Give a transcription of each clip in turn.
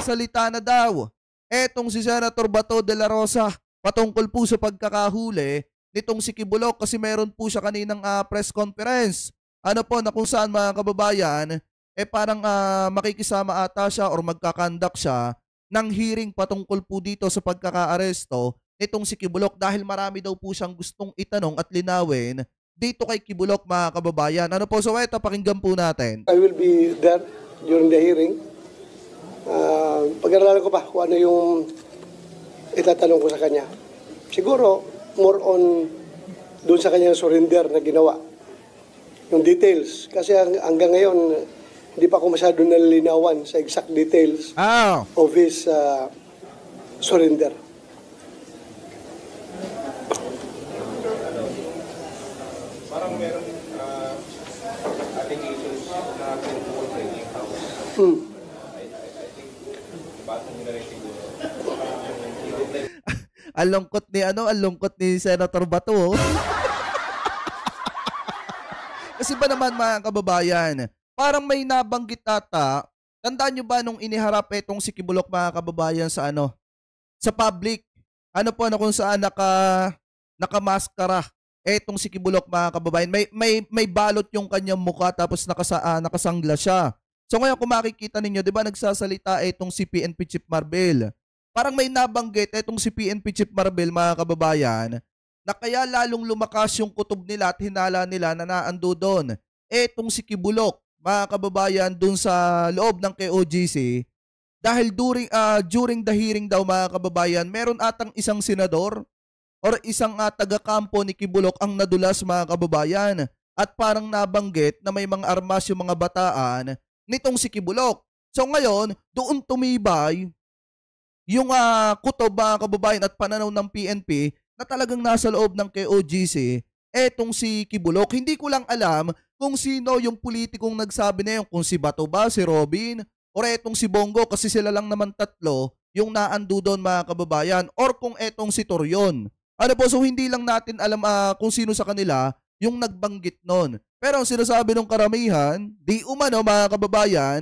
nagsasalita na daw etong si Senator Bato de la Rosa patungkol po sa pagkakahuli nitong si Kibuloc kasi meron po siya kaninang press conference. Ano po na kung saan mga kababayan, parang makikisama ata siya or magkakandak siya ng hearing patungkol po dito sa pagkakaaresto nitong si Kibuloc dahil marami daw po siyang gustong itanong at linawin dito kay Kibuloc mga kababayan. Ano po, so eto, pakinggan po natin. I will be there during the hearing. Pag-aralan ko pa kung ano yung itatanong ko sa kanya. Siguro, more on doon sa kanyang surrender na ginawa. Yung details. Kasi hanggang ngayon, hindi pa ako masyado nalilinawan sa exact details of his surrender. Parang meron allegations na pinupul training house. I think, bato nyo na rin siguro. Ang lungkot ni Senator Bato. Kasi ba naman mga kababayan, parang may nabanggit ata, tandaan nyo ba nung iniharap itong si Kibuloc mga kababayan sa sa public, na kung saan nakamaskara etong si Kibuloc mga kababayan, may balot yung kanyang mukha tapos nakasangla siya. So ngayon kung makikita ninyo, 'di ba nagsasalita etong si PNP Chief Marvel. Parang may nabanggit etong si PNP Chief Marvel mga kababayan na kaya lalong lumakas yung kutob nila at hinala nila na naando doon etong si Kibuloc mga kababayan doon sa loob ng KOGC dahil during the hearing daw mga kababayan, meron atang isang senador or isang taga-kampo ni Kibuloc ang nadulas mga kababayan at parang nabanggit na may mga armas yung mga bataan nitong si Kibuloc. So ngayon, doon tumibay yung kutob mga kababayan at pananaw ng PNP na talagang nasa loob ng KOGC etong si Kibuloc. Hindi ko lang alam kung sino yung politikong nagsabi na yun, kung si Bato ba, si Robin, or etong si Bongo kasi sila lang naman tatlo yung naando doon mga kababayan, or kung etong si Torion. Ano po, so hindi lang natin alam kung sino sa kanila yung nagbanggit nun. Pero ang sinasabi ng karamihan, di umano mga kababayan,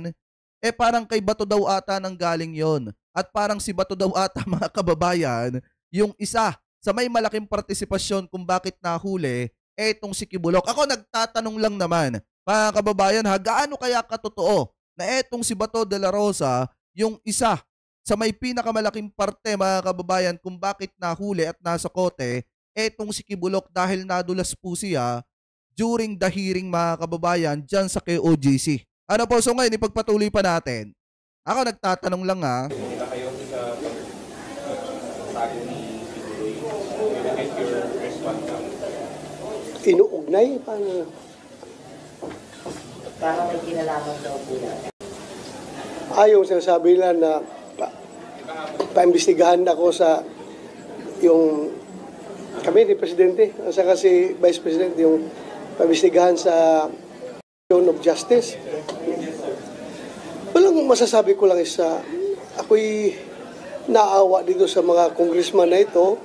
parang kay Bato daw ata nang galing yon. At parang si Bato daw ata mga kababayan, yung isa sa may malaking partisipasyon kung bakit nahuli etong si Kibuloc. Ako nagtatanong lang naman, mga kababayan gaano kaya katotoo na etong si Bato de la Rosa yung isa sa may pinakamalaking parte mga kababayan kung bakit nahuli at nasa kote etong si Kibuloc dahil nadulas po siya during the hearing mga kababayan dyan sa KOGC. Ano po, so ngayon ipagpatuloy pa natin. Ako nagtatanong lang Kita kayo sa pagsasabi ni Kibuloc. Will get your response? Inuugnay? Paano? Parang may kinalaman daw po yan. Yung sinasabi nila na paimbestigahan ako sa yung kami ni Presidente at saka si Vice President yung paimbestigahan sa Zone of Justice. Walang masasabi ko lang isa, ako'y naawa dito sa mga congressman na ito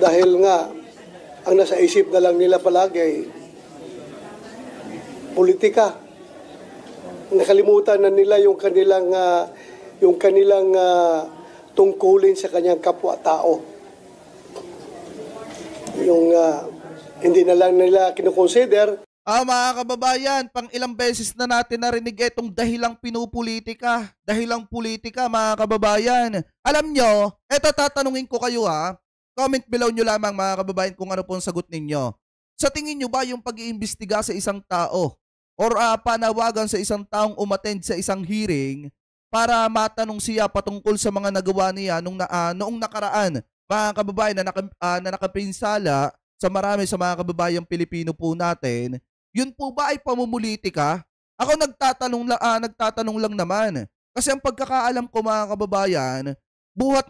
dahil nga ang nasa isip na lang nila palagi ay politika. Nakalimutan na nila yung kanilang tungkulin sa kanyang kapwa-tao. Yung hindi na lang nila kinukonsider. Mga kababayan, pang ilang beses na natin narinig itong dahilang pinupolitika. Dahilang politika, mga kababayan. Alam nyo, eto tatanungin ko kayo Comment below nyo lamang mga kababayan kung ano po ang sagot ninyo. Sa tingin nyo ba yung pag-iimbestiga sa isang tao or panawagan sa isang taong umattend sa isang hearing para matanong siya patungkol sa mga nagawa niya noong nakaraan, mga kababayan na nakapinsala sa marami sa mga kababayang Pilipino po natin, yun po ba ay pamumulitika? Ako nagtatanong lang naman. Kasi ang pagkakaalam ko mga kababayan, buhat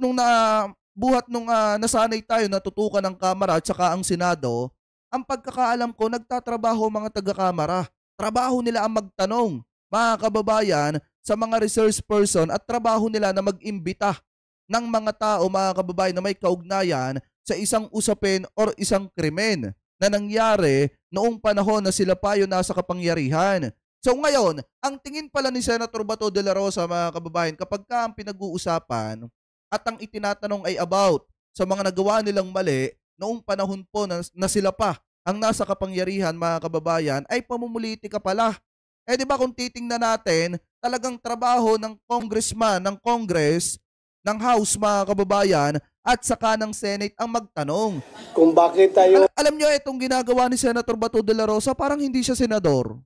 nung nasanay tayo natutukan ng Kamara at saka ang Senado, ang pagkakaalam ko nagtatrabaho mga taga-Kamara. Trabaho nila ang magtanong, mga kababayan, sa mga resource person at trabaho nila na mag-imbita ng mga tao, mga kababayan, na may kaugnayan sa isang usapin or isang krimen na nangyari noong panahon na sila pa yung nasa kapangyarihan. So ngayon, ang tingin pala ni Senator Bato de la Rosa, mga kababayan, kapag ka ang pinag-uusapan at ang itinatanong ay about sa mga nagawa nilang mali noong panahon po na sila pa ang nasa kapangyarihan, mga kababayan, ay pamumulitika pala. Eh di ba kung titingnan natin, talagang trabaho ng congressman, ng Congress, ng House, mga kababayan, at saka ng Senate ang magtanong. Kung bakit tayo Alam nyo, itong ginagawa ni Senator Bato de la Rosa, parang hindi siya senador.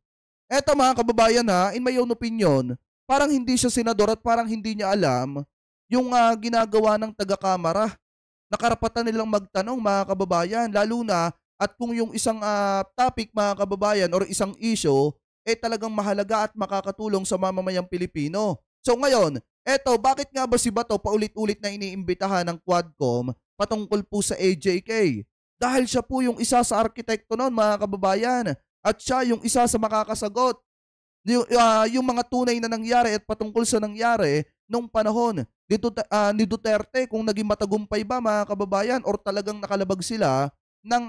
Eto mga kababayan ha, in my own opinion, parang hindi siya senador at parang hindi niya alam yung ginagawa ng taga-kamara. Nakarapatan nilang magtanong, mga kababayan, lalo na at kung yung isang topic, mga kababayan, or isang issue, talagang mahalaga at makakatulong sa mamamayang Pilipino. So ngayon, eto, bakit nga ba si Bato paulit-ulit na iniimbitahan ng Quadcom patungkol po sa AJK? Dahil siya po yung isa sa arkitekto noon, mga kababayan, at siya yung isa sa makakasagot yung mga tunay na nangyari at patungkol sa nangyari nung panahon ni Duterte, kung naging matagumpay ba, mga kababayan, or talagang nakalabag sila ng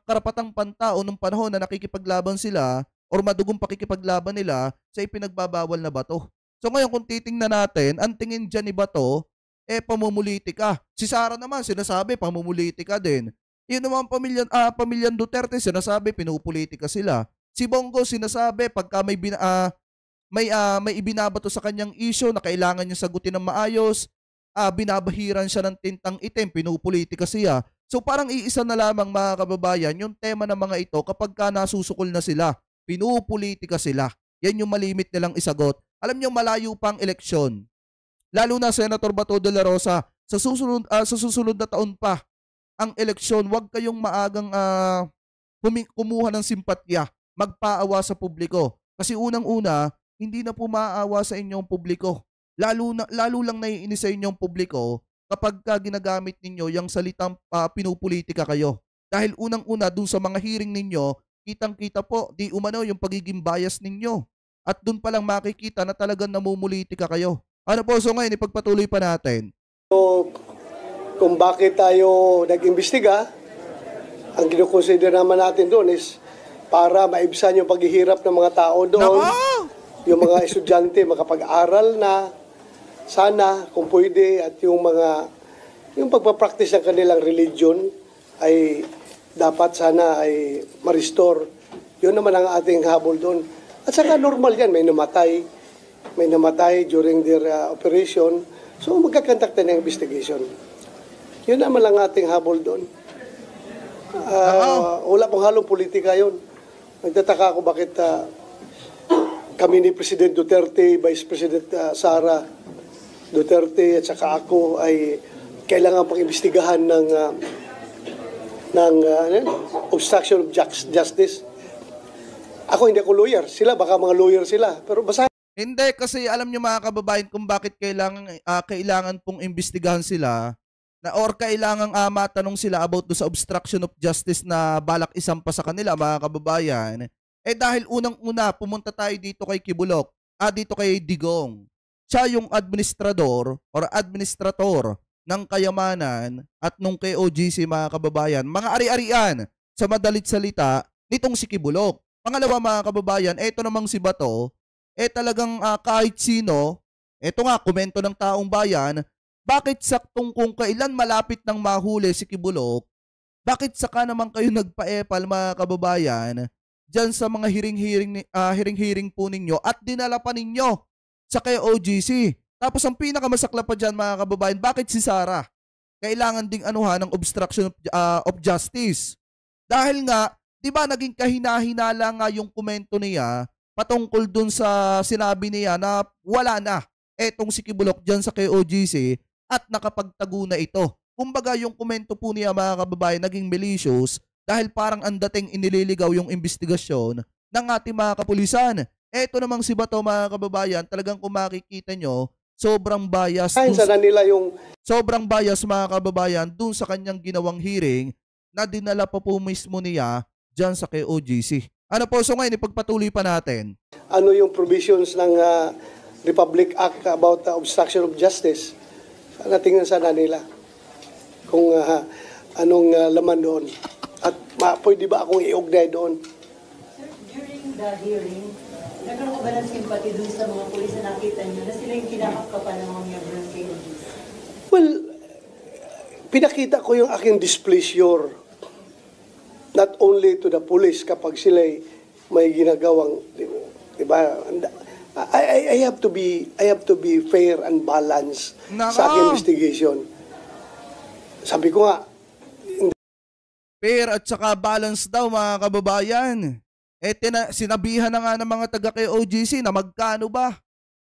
karapatang pantao nung panahon na nakikipaglaban sila or madugong pakikipaglaban nila sa ipinagbabawal na bato. So ngayon kung titingnan natin, ang tingin dyan ni Bato, pamumulitika. Si Sara naman sinasabi pamumulitika din. Yun naman pamilyang Duterte, sinasabi pinupolitika sila. Si Bongo sinasabi pagka may ibinabato sa kanyang issue na kailangan niya sagutin ng maayos, binabahiran siya ng tintang itim, pinupolitika siya. So parang iisa na lamang, mga kababayan, yung tema ng mga ito kapag ka nasusukol na sila, pinupolitika sila. Yan yung malimit nilang isagot. Alam niyo, malayo pang eleksyon. Lalo na Senator Bato de la Rosa, sa susunod na taon pa ang eleksyon, huwag kayong maagang kumuha ng simpatya, magpaawa sa publiko. Kasi unang-una, hindi na po maaawa sa inyong publiko. Lalo lang naiinis sa inyong publiko kapag ginagamit ninyo yung salitang pinupolitika kayo. Dahil unang-una, dun sa mga hearing ninyo, kitang-kita po, di umano yung pagiging bias ninyo. At dun palang makikita na talagang namumulitika kayo. Ano po, so ngayon, ipagpatuloy pa natin. kung bakit tayo nag-imbestiga, ang kinukonsider naman natin doon is para maibsan yung paghihirap ng mga tao doon. Yung mga estudyante makapag-aral na sana kung pwede, at yung pagpapractice ng kanilang religion ay dapat sana ay ma-restore. Yun naman ang ating habol doon. At saka normal yan, may namatay during their operation. So magkakantak tayo ng investigation. Yun naman lang ating habol doon. Wala pong halong politika yun. Nagtataka ako bakit kami ni President Duterte, Vice President Sara Duterte at saka ako ay kailangan pang imbestigahan ng obstruction of justice. Ako hindi ako lawyer. Sila baka mga lawyer sila. Pero basta Hindi, kasi alam nyo, mga kababayan, kung bakit kailangan pong imbestigahan sila or kailangan matanong sila about do sa obstruction of justice na balak isampa sa kanila, mga kababayan. Dahil unang-una, pumunta tayo dito kay Kibulok, dito kay Digong. Siya yung administrator ng kayamanan at nung KOGC, mga kababayan. Mga ari-arian, sa madalit salita, nitong si Kibulok. Pangalawa, mga kababayan, eto namang si Bato, talagang kahit sino, eto nga, komento ng taong bayan, bakit saktong kung kailan malapit nang mahuli si Kibulok, bakit saka naman kayo nagpa-epal, mga kababayan, dyan sa mga hiring-hiring po ninyo at dinala pa ninyo sa KOGC. Tapos ang pinakamasakla pa dyan, mga kababayan, bakit si Sara kailangan ding anuhan ng obstruction of justice? Dahil nga, di ba naging kahina-hinala nga yung komento niya patungkol dun sa sinabi niya na wala na etong si Kibulok dyan sa KOGC at nakapagtago na ito. Kumbaga yung komento po niya, mga kababayan, naging malicious dahil parang ang dating inililigaw yung investigasyon ng ating mga kapulisan. Eto namang si Bato, mga kababayan, talagang kung makikita nyo, sobrang bias. Sobrang bias, mga kababayan, dun sa kanyang ginawang hearing na dinala pa po mismo niya dyan sa KOGC. Ano po, so ngayon, ipagpatuloy pa natin. Ano yung provisions ng Republic Act about obstruction of justice? Natingnan sana nila kung anong laman doon. At pwede ba akong i-ugnay doon? During the hearing, Nagkaroon ka ba ng simpati dun sa mga pulis na nakita nyo na sila yung kinakapkapan ng mga miyembro ng KOJC? Well, pinakita ko yung aking displeasure not only to the police kapag sila may ginagawang, di ba? I have to be fair and balanced sa aking investigation. Sabi ko nga, Fair at saka balance daw mga kababayan. Sinabihan na nga ng mga taga kay OGC na magkano ba?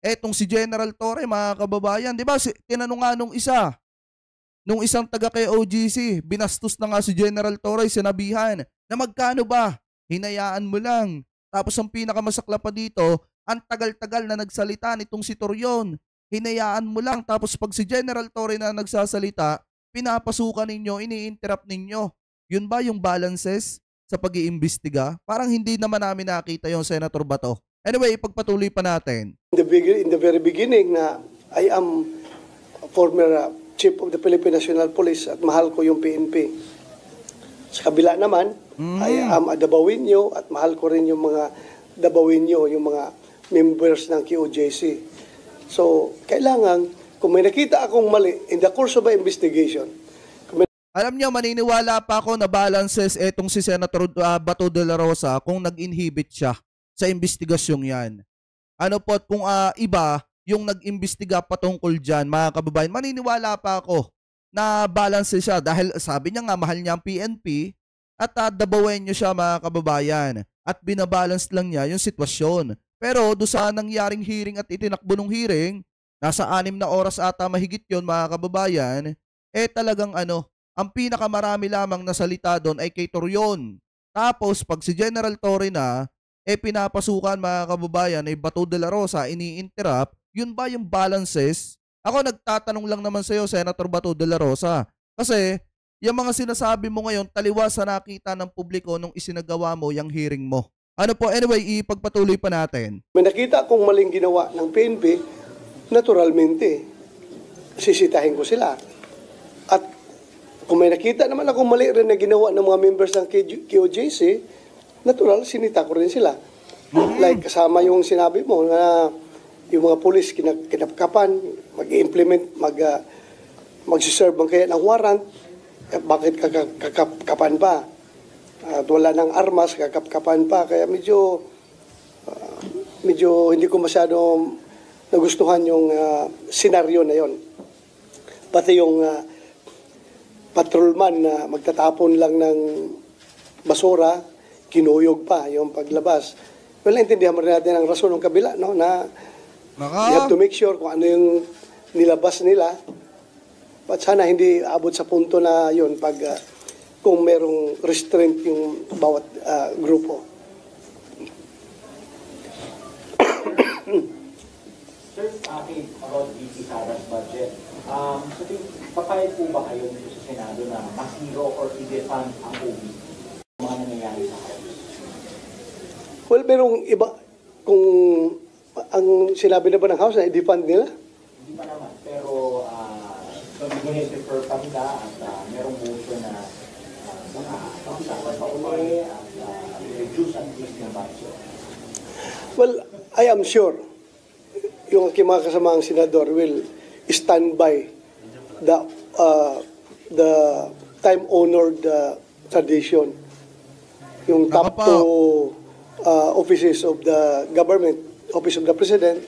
Etong si General Torre mga kababayan, di ba? Tinanong nga nung isang taga kay OGC, binastos na nga si General Torre, sinabihan na magkano ba? Hinayaan mo lang. Tapos ang pinakamasakla pa dito, ang tagal-tagal na nagsalita nitong si Torion. Hinayaan mo lang. Tapos pag si General Torre na nagsasalita, pinapasukan ninyo, ini-interrupt ninyo. Yun ba yung balances sa pag-iimbestiga? Parang hindi naman namin nakita yung Senator Bato. Anyway, ipagpatuloy pa natin. in the very beginning na I am former Chief of the Philippine National Police at mahal ko yung PNP. Sa kabila naman, I am a Dabawinyo at mahal ko rin yung mga Dabawinyo, yung mga members ng QOJC. So, kailangan, kung may nakita akong mali in the course of the investigation, Alam niyo, maniniwala pa ako na balances etong si Senator Bato de la Rosa kung nag-inhibit siya sa investigasyong yan. Ano po, kung iba yung nag-imbestiga patungkol dyan, mga kababayan, maniniwala pa ako na balances siya dahil sabi niya nga mahal niya ang PNP at dabawen niyo siya mga kababayan at binabalance lang niya yung sitwasyon. Pero doon sa nangyaring hearing at itinakbo ng hearing, nasa 6 na oras ata mahigit yon mga kababayan, talagang ang pinakamarami lamang na salita doon ay kay Torion. Tapos pag si General Torre na, pinapasukan mga kababayan ay Bato de la Rosa, ini-interrupt, yun ba yung balances? Ako nagtatanong lang naman sa'yo, Senator Bato de la Rosa. Kasi yung mga sinasabi mo ngayon, taliwas sa nakita ng publiko nung isinagawa mo yung hearing mo. Ano po, anyway, ipagpatuloy pa natin. may nakita akong maling ginawa ng PNP, naturalmente, sisitahin ko sila. At kung may nakita naman akong mali rin na ginawa ng mga members ng QOJC, natural, sinita ko rin sila. Like kasama yung sinabi mo na yung mga pulis kinapkapan, mag-implement, mag-serve ang kaya ng warrant, bakit kakapkapan pa? At wala ng armas, kakapkapan pa. Kaya medyo hindi ko masyado nagustuhan yung senaryo na yon. Pati yung patrolman na magtatapon lang ng basura, kinuyog pa yung paglabas. Well, naintindihan mo rin natin ang rason ng kabila, no? Na you have to make sure kung ano yung nilabas nila. But sana hindi abot sa punto na yun pag kung merong restraint yung bawat grupo. Sir, about VP Sara's budget, papayag po ba kayo dito sa Senado na masiro or i-defund ang OB? Mga nangyayari sa House? Well, merong iba, kung ang sinabi na ba ng House na i-defund nila? Hindi pa naman, pero mag-refer pa nila at merong motion na pa uli at reduce ang increase ng budget. Well, I am sure yung aking mga kasamang senador will stand by the time-honored tradition. Yung top two offices of the government, Office of the President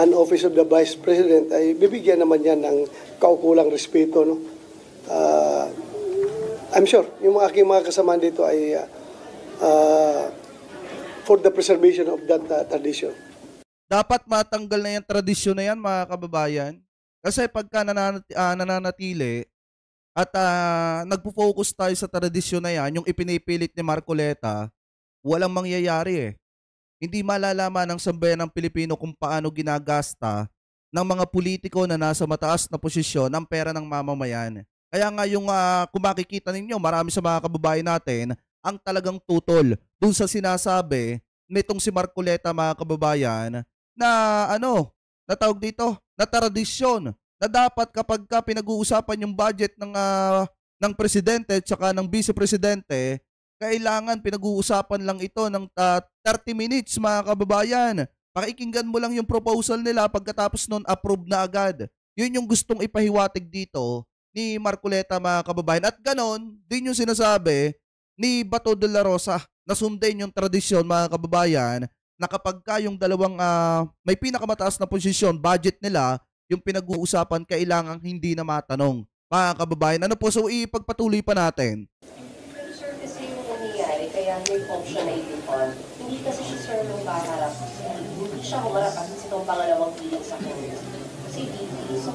and Office of the Vice President, ay bibigyan naman yan ng kaukulang respeto. No? I'm sure yung aking mga kasamaan dito ay for the preservation of that tradition. Dapat matanggal na yung tradisyon na yan mga kababayan. Kasi pagka nananatili at nagpo-focus tayo sa tradisyon na yan, yung ipinipilit ni Marcoleta, walang mangyayari eh. Hindi malalaman ng sambayan ng Pilipino kung paano ginagasta ng mga politiko na nasa mataas na posisyon ang pera ng mamamayan. Kaya nga yung kung makikita ninyo, marami sa mga kababayan natin ang talagang tutol dun sa sinasabi nitong si Marcoleta mga kababayan na na tawag dito, na tradisyon na dapat kapag pinag-uusapan yung budget ng presidente at saka ng vice-presidente, kailangan pinag-uusapan lang ito ng 30 minutes mga kababayan. Pakikinggan mo lang yung proposal nila pagkatapos nun approve na agad. Yun yung gustong ipahiwatig dito ni Marcoleta mga kababayan. At ganon, din yung sinasabi ni Bato de la Rosa na sundin yung tradisyon mga kababayan na kapag ka yung dalawang may pinakamataas na posisyon, budget nila, yung pinag-uusapan kailangan hindi na matanong. Mga kababayan, ano po, so ipagpatuloy pa natin. Pero sir, kasi yung nangyayari, kaya may option na ipon, hindi kasi si sir nung kaharap. Hindi siya humarap kasi itong pangalawang piling sa Congress. Si VP, so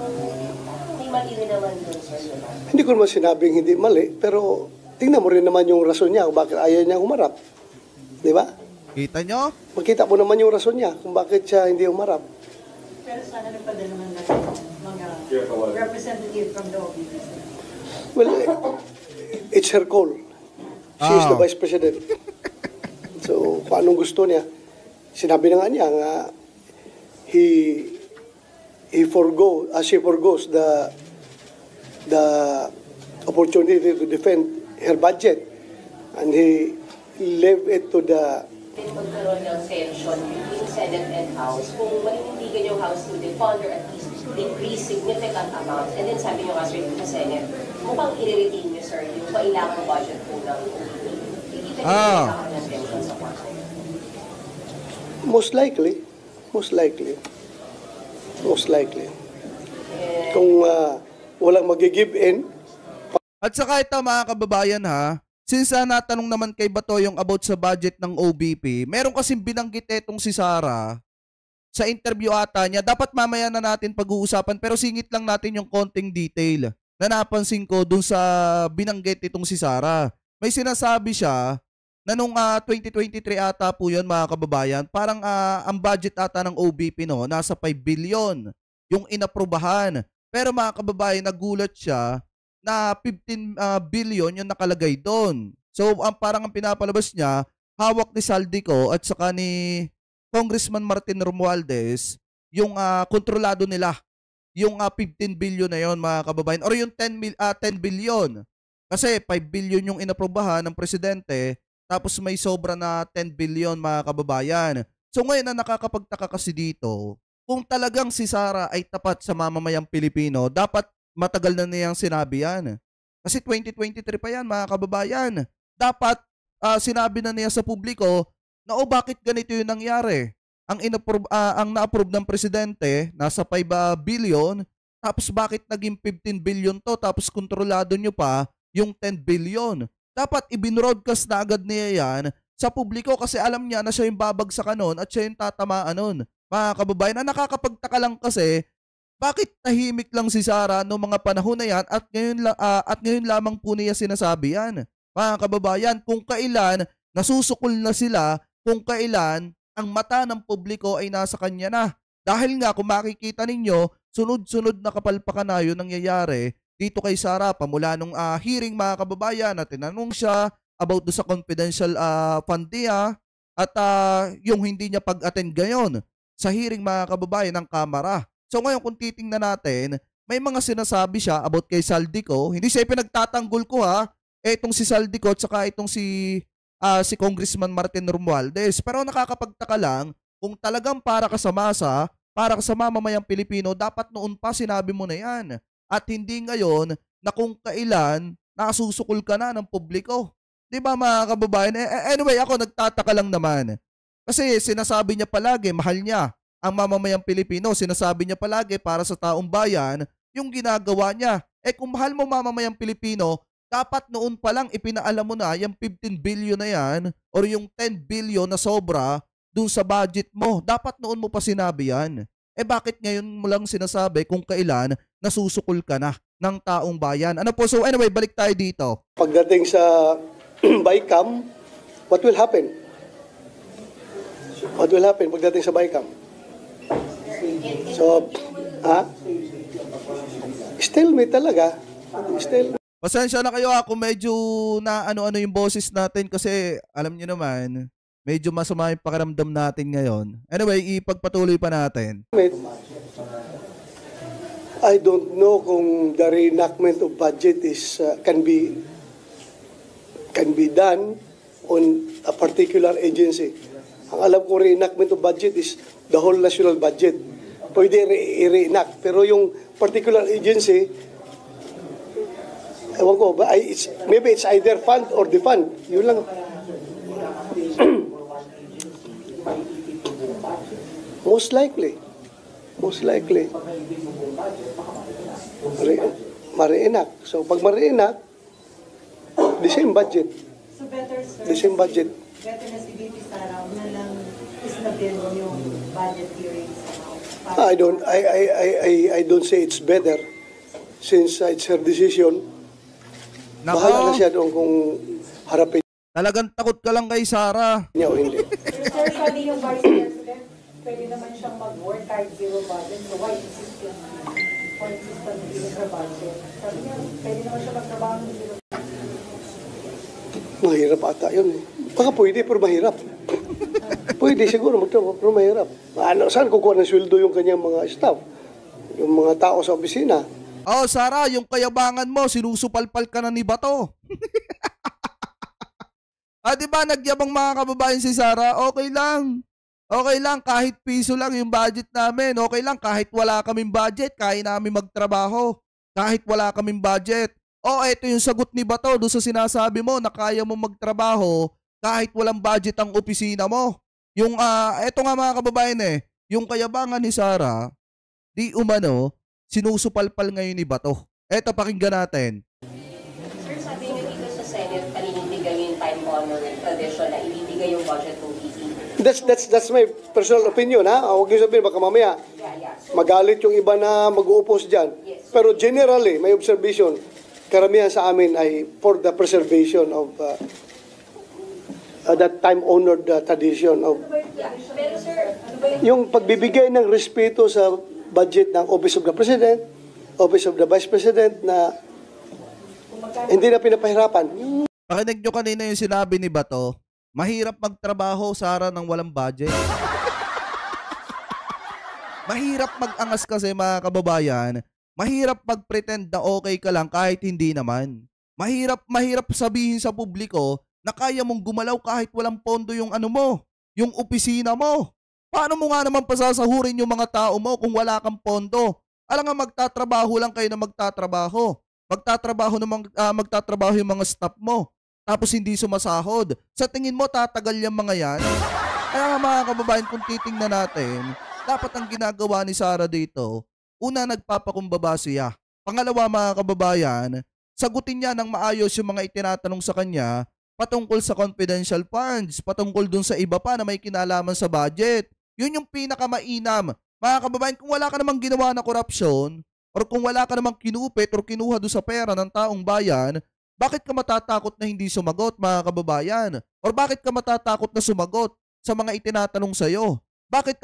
may mali rin naman dun, sir. Diba? Hindi ko naman sinabing hindi mali, pero tingnan mo rin naman yung rason niya kung bakit ayaw niya humarap. Di ba? Kita nyo? Makita mo naman yung rason niya kung bakit siya hindi humarap. Pero sana nagpadala naman natin mga representative from the OBP. Well, it's her call. She is the Vice President. So, kung anong gusto niya, sinabi na nga niya nga, she forgoes the opportunity to defend her budget, and he leave it to the Magkaroon ng tension between Senate and House kung manindigan yung House to defund or at least decrease significant amounts. And then sabi nyo nga, sir, sa Senate, mukhang i-retain nyo, sir, yung kailangang budget po ng OPP. Hindi nagkakaroon ng tension sa kwarto. most likely. Kung walang mag-give in, At saka ito mga kababayan ha, since natanong naman kay Bato yung about sa budget ng OBP, meron kasing binanggit etong si Sara sa interview ata niya. Dapat mamaya na natin pag-uusapan pero singit lang natin yung konting detail na napansin ko dun sa binanggit itong si Sara. May sinasabi siya na nung 2023 ata po yun mga kababayan, parang ang budget ata ng OBP no, nasa 5 billion yung inaprubahan. Pero mga kababayan, nagulat siya na 15 billion yung nakalagay doon. So parang ang pinapalabas niya, hawak ni Saldico at saka ni Congressman Martin Romualdez yung kontrolado nila yung 15 billion na yon mga kababayan or yung 10 billion. Kasi 5 billion yung inaprobahan ng presidente tapos may sobra na 10 billion mga kababayan. So ngayon na nakakapagtaka kasi dito, kung talagang si Sara ay tapat sa mamamayang Pilipino, dapat matagal na niyang sinabi yan. Kasi 2023 pa yan mga kababayan. Dapat sinabi na niya sa publiko na bakit ganito yung nangyari. Ang na-approve ng presidente nasa 5 billion, tapos bakit naging 15 billion to, tapos kontrolado nyo pa yung 10 billion. Dapat ibinroadcast na agad niya yan sa publiko kasi alam niya na siya yung babagsakan nun at siya yung tatamaan nun. Mga kababayan, na nakakapagtaka lang kasi bakit tahimik lang si Sara noong mga panahon na yan at ngayon lamang po niya sinasabi yan. Mga kababayan, kung kailan nasusukol na sila, kung kailan ang mata ng publiko ay nasa kanya na. Dahil nga kung makikita ninyo, sunod-sunod na kapalpakan na yun nangyayari dito kay Sara. Pamula nung hearing mga kababayan na tinanong siya about do sa confidential fund niya at yung hindi niya pag-attend gayon sa hearing mga kababayan ng Kamara. So ngayon kung titingnan natin, may mga sinasabi siya about kay Saldico. Hindi siya pinagtatanggol ko ha. Itong si Saldico at saka itong si Congressman Martin Romualdez. Pero nakakapagtaka lang kung talagang para ka sa masa, para ka sa mamamayang Pilipino, dapat noon pa sinabi mo na yan. At hindi ngayon na kung kailan nasusukol ka na ng publiko. Di ba mga kababayan? Anyway, ako nagtataka lang naman. Kasi sinasabi niya palagi, mahal niya ang mamamayang Pilipino, sinasabi niya palagi para sa taong bayan, yung ginagawa niya. Kung mahal mo mamamayang Pilipino, dapat noon pa lang ipinaalam mo na yung 15 billion na yan or yung 10 billion na sobra dun sa budget mo. Dapat noon mo pa sinabi yan. Bakit ngayon mo lang sinasabi kung kailan nasusukol ka na ng taong bayan? Ano po? So anyway, balik tayo dito. pagdating sa BICAM, what will happen? What will happen pagdating sa BICAM? So, stalemate talaga. Stalemate. Pasensya na kayo kung medyo na ano-ano yung boses natin kasi alam niyo naman, medyo masama yung pakiramdam natin ngayon. Anyway, ipagpatuloy pa natin. I don't know kung the reenactment of budget is can be done on a particular agency. Ang alam ko reenactment of budget is the whole national budget. Pwede i-reenact. Pero yung particular agency, ewan ko, maybe it's either fund or defund. Yun lang. Most likely. Most likely. Ma-reenact. So pag ma-reenact, the same budget. So better, sir, The same budget. better na si BP Sara na lang isnabin yung budget hearings. I don't say it's better since it's her decision. Bahala na Nako, siya doon kung harapin talagang takot ka lang kay Sara. niya o hindi. Sir, sabi yung Vice President, pwede naman siyang mag-work kahit zero budget. So why insist yun? Why insist on zero budget? Sabi niya, pwede naman siya magtrabaho ng zero. Mahirap ata yun eh. Baka pwede pero mahirap. Pwede siguro magtrabaho pero mahirap. Ano, saan kukuha ng sweldo yung kanyang mga staff? Yung mga tao sa opisina? Oh, Sara, yung kayabangan mo, sinusupalpal ka na ni Bato. Di ba, nagyabang mga kababayan si Sara, okay lang. Okay lang, kahit piso lang yung budget namin. Okay lang, kahit wala kaming budget, kaya namin magtrabaho. Kahit wala kaming budget. Eto yung sagot ni Bato doon sa sinasabi mo na kaya mo magtrabaho kahit walang budget ang opisina mo. Yung, eto nga mga kababayan yung kayabangan ni Sara, di umano, sinusupalpal ngayon ni Bato. Eto, pakinggan natin. Sir, sabi niyo dito sa Senate, paninindigan yung time-honored tradition na ibibigay yung budget ng PT. That's my personal opinion, ha? Huwag niyo sabihin, baka mamaya Yeah. So, magalit yung iba na mag-uupos dyan. Yes. Pero generally, may observation, karamihan sa amin ay for the preservation of that time-honored tradition of yeah. Pero sir, ano ba yung yung pagbibigay ng respeto sa budget ng Office of the President, Office of the Vice President na hindi na pinapahirapan. Pakinig nyo kanina yung sinabi ni Bato, mahirap magtrabaho, Sara, ng walang budget. Mahirap mag-angas kasi mga kababayan. Mahirap mag-pretend na okay ka lang kahit hindi naman. Mahirap sabihin sa publiko na kaya mong gumalaw kahit walang pondo yung ano mo, yung opisina mo. Paano mo nga naman pasasahurin yung mga tao mo kung wala kang pondo? Alam nga, magtatrabaho lang kayo na magtatrabaho. Magtatrabaho yung mga staff mo. Tapos hindi sumasahod. Sa tingin mo, tatagal yung mga yan? Kaya nga mga kababayan, kung titingnan natin, dapat ang ginagawa ni Sara dito, una, nagpapakumbaba siya. Pangalawa, mga kababayan, sagutin niya ng maayos yung mga itinatanong sa kanya patungkol sa confidential funds, patungkol dun sa iba pa na may kinalaman sa budget. Yun yung pinakamainam. Mga kababayan, kung wala ka namang ginawa na korupsyon, or kung wala ka namang kinupit or kinuha doon sa pera ng taong bayan, bakit ka matatakot na hindi sumagot, mga kababayan? Or bakit ka matatakot na sumagot sa mga itinatanong sa'yo? Bakit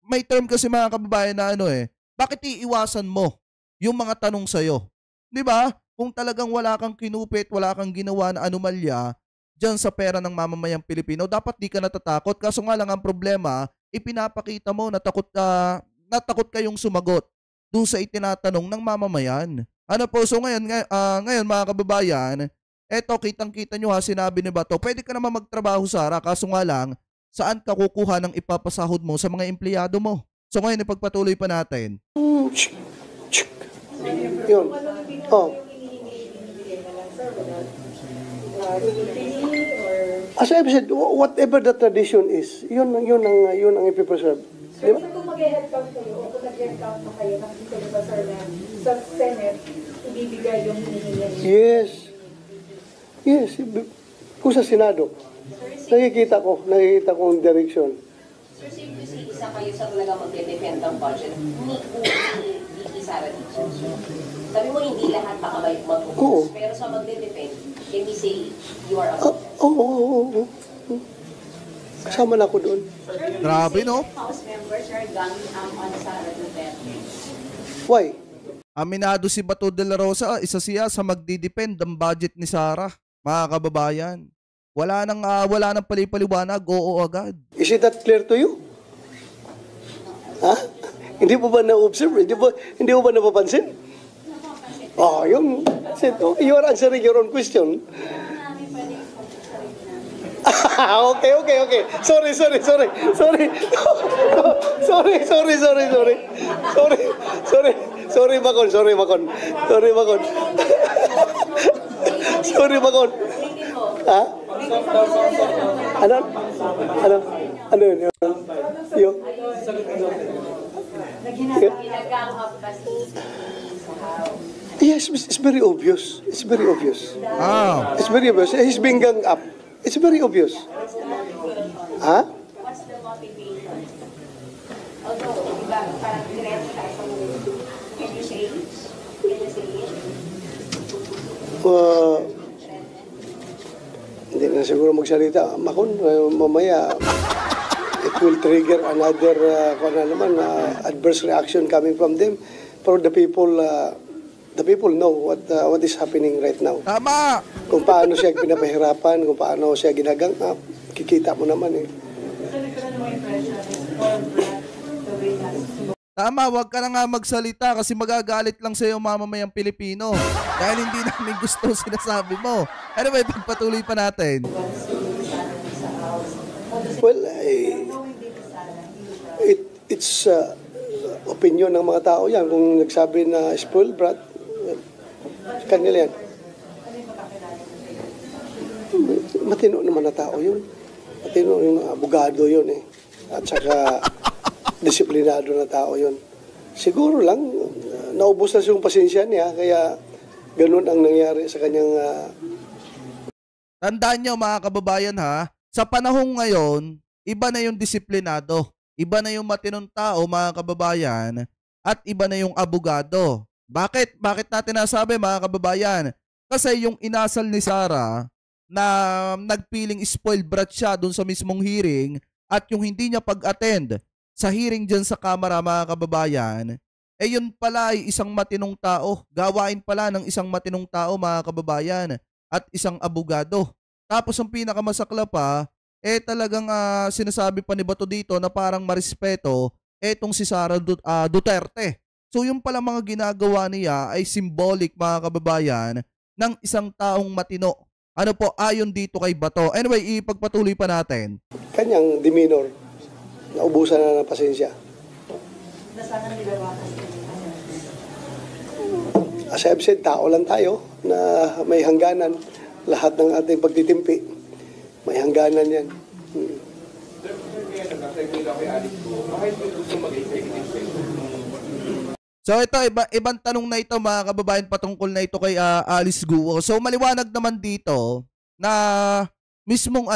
may term kasi mga kababayan na bakit iiwasan mo yung mga tanong sa'yo? Di ba? Kung talagang wala kang kinupit, wala kang ginawa na anomalya dyan sa pera ng mamamayang Pilipino, dapat di ka natatakot. Kaso nga lang ang problema, ipinapakita mo na takot kayong sumagot dun sa itinatanong ng mamamayan. Ano po, so ngayon mga kababayan, eto kitang-kita nyo sinabi ni Bato, pwede ka naman magtrabaho, Sara, kaso nga lang, saan ka kukuha ng ipapasahod mo sa mga empleyado mo? So ngayon, ipagpatuloy pa natin. Yun. Oh. As I've said, whatever the tradition is, yun ang ipipreserve. Sir, kung mag-head count kayo, o kung nag-head count na kayo, nakikita niyo ba, sir, na sa Senate, ibibigay yung hinihingi? Yes. Kung sa Senado, nakikita ko ang direction. Sir, safe to say, isa kayo sa talaga mag-defend ng budget ni VP Sara dito. Sabi mo, hindi lahat baka may Oo. mag-focus, pero sa mag-defend, can we say you are a Oo. Kasama na ako doon. Grabe, no? House members are gunning on Sara Duterte. Why? Aminado si Bato de la Rosa, isa siya sa magdidepend ng budget ni Sara, mga kababayan. Wala nang palipaliwanag, oo agad. Is it that clear to you? Ha? Hindi mo ba na-observe? Hindi mo ba napapansin? Oh, yun. You are answering your own question. Okay. Sorry. Sorry, Bakon. Sorry, Bakon. Ha? Ano yun? Yung? Ginagang up ba sa house? Yes, it's very obvious. Ah. It's very obvious. He's being ganged up. It's very obvious. Ha? What's the motivation? Although, diba, parang diretso tayo sa movie. Can you say it? Hindi na siguro magsalita. Makon, mamaya, it will trigger another adverse reaction coming from them. For the people know what is happening right now. Tama! Kung paano siya pinapahirapan, kung paano siya ginagang up, kikita mo naman eh. Tama, wag ka na nga magsalita kasi magagalit lang sa'yo mamamayang Pilipino. Dahil hindi namin gusto sinasabi mo. Anyway, pagpatuloy pa natin. Well, it's opinion ng mga tao yan. Kung nagsabi na spoiled brat, kanila yan. Matino naman na tao yun. Matino yung abogado yun eh. At saka disiplinado na tao yun. Siguro lang, naubos na yung pasensya niya, kaya ganun ang nangyari sa kanyang... Tandaan nyo mga kababayan ha, sa panahong ngayon, iba na yung disiplinado. Iba na yung matinong tao mga kababayan at iba na yung abogado. Bakit? Bakit natin nasabi mga kababayan? Kasi yung inasal ni Sarah na nagpiling spoiled brat siya dun sa mismong hearing at yung hindi niya pag-attend sa hearing dyan sa Kamara mga kababayan, yun pala ay isang matinong tao. Gawain pala ng isang matinong tao mga kababayan at isang abogado. Tapos ang pinakamasakla pa, talagang sinasabi pa ni Bato dito na parang marespeto etong si Sara Duterte. So yung pala mga ginagawa niya ay symbolic mga kababayan ng isang taong matino. Ano po ayon dito kay Bato. Anyway, ipagpatuloy pa natin. Kanyang demeanor, naubusan na ng pasensya. As I've said, tao lang tayo na may hangganan. Lahat ng ating pagtitimpi, may hangganan yan. So ito, ibang tanong na ito mga kababayan patungkol na ito kay Alice Guo. So maliwanag naman dito na mismong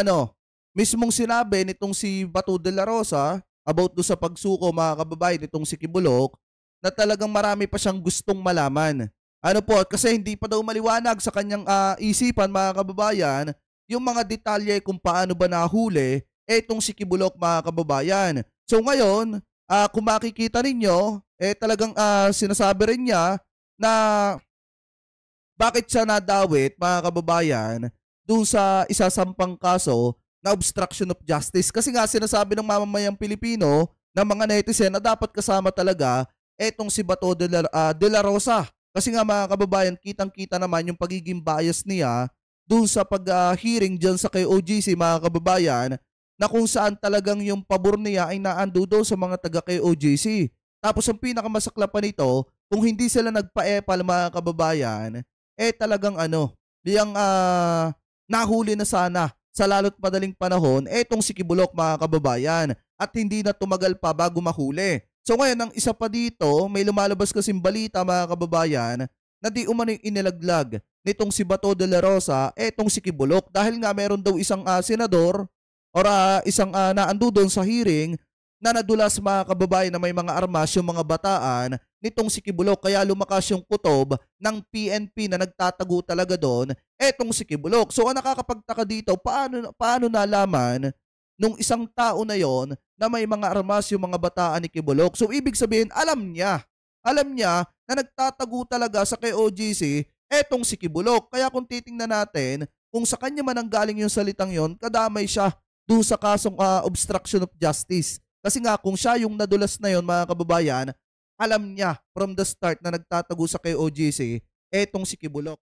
sinabi nitong si Bato de la Rosa about do sa pagsuko mga kababayan nitong si Kibuloc na talagang marami pa siyang gustong malaman. Ano po, kasi hindi pa daw maliwanag sa kanyang isipan mga kababayan yung mga detalye kung paano ba nahuli etong si Kibuloc mga kababayan. So ngayon, kung makikita ninyo, talagang sinasabi rin niya na bakit siya nadawit mga kababayan dun sa isasampang kaso na obstruction of justice. Kasi nga sinasabi ng mamamayang Pilipino ng mga netizen na dapat kasama talaga etong si Bato de la Rosa. Kasi nga mga kababayan, kitang-kita naman yung pagiging bias niya dun sa pag-hearing dyan sa kay OGC mga kababayan na kung saan talagang yung pabor niya ay naando doon sa mga taga kay OGC. Tapos ang pinakamasakla pa nito, kung hindi sila nagpa-epal mga kababayan, talagang diyang nahuli na sana sa lalo't madaling panahon etong si Kibuloc mga kababayan at hindi na tumagal pa bago mahuli. So ngayon, ang isa pa dito, may lumalabas kasing balita mga kababayan na di umano'y inilaglag nitong si Bato de la Rosa etong si Kibuloc dahil nga meron daw isang senador or isang naando doon sa hearing na nadulas mga kababayan na may mga armas yung mga bataan nitong si Kibuloc kaya lumakas yung kutob ng PNP na nagtatago talaga doon etong si Kibuloc. So ang nakakapagtaka dito, paano nalaman nung isang tao na yon na may mga armas yung mga bataan ni Kibuloc? So ibig sabihin, alam niya na nagtatago talaga sa kay OGC etong si Kibuloc. Kaya kung titingnan natin, kung sa kanya man ang galing yung salitang yon, kadamay siya doon sa kasong obstruction of justice. Kasi nga kung siya yung nadulas na yon mga kababayan, alam niya from the start na nagtatago sa kay OGC etong si Kibulok.